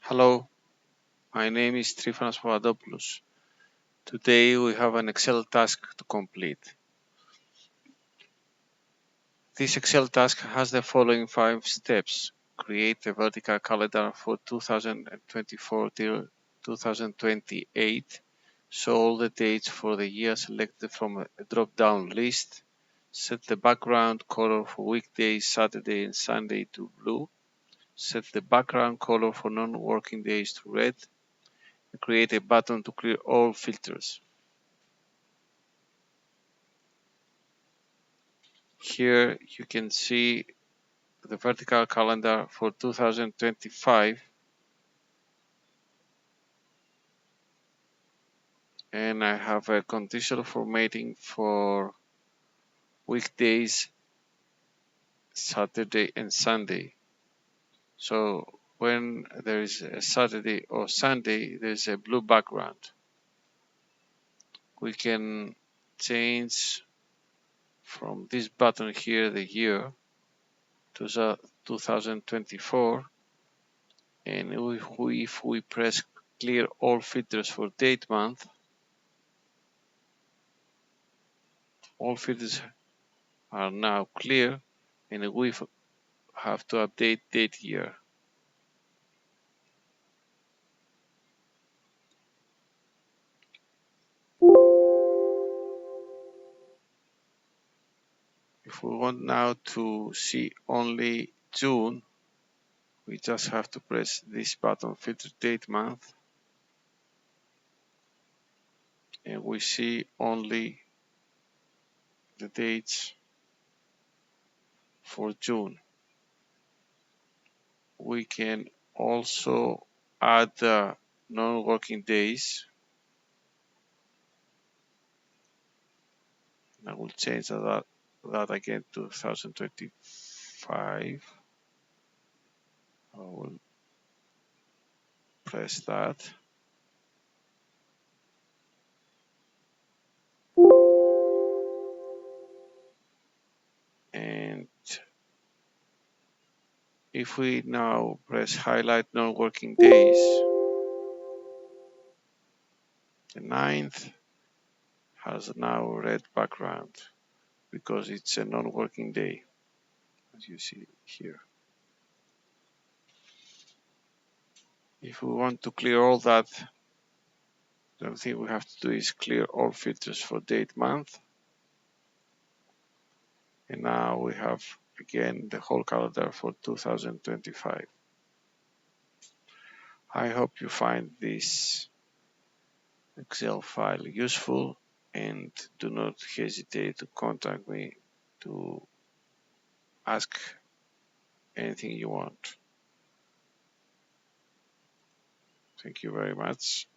Hello, my name is Trifanos Papadopoulos. Today we have an Excel task to complete. This Excel task has the following 5 steps. Create a vertical calendar for 2024 till 2028. Show all the dates for the year selected from a drop-down list. Set the background color for weekdays, Saturday and Sunday to blue. Set the background color for non-working days to red. Create a button to clear all filters. Here you can see the vertical calendar for 2025, and I have a conditional formatting for weekdays, Saturday and Sunday. So when there is a Saturday or Sunday, there's a blue background. We can change from this button here the year to 2024, and if we press clear all filters for date month, all filters are now clear, and we have to update date year. If we want now to see only June, we just have to press this button, filter date month, and we see only the dates for June. We can also add the non-working days. I will change that again to 2025. I will press that. And if we now press highlight non-working days, the 9th has now a red background because it's a non-working day, as you see here. If we want to clear all that, the only thing we have to do is clear all filters for date month. And now we have again the whole calendar for 2025. I hope you find this Excel file useful, and do not hesitate to contact me to ask anything you want. Thank you very much.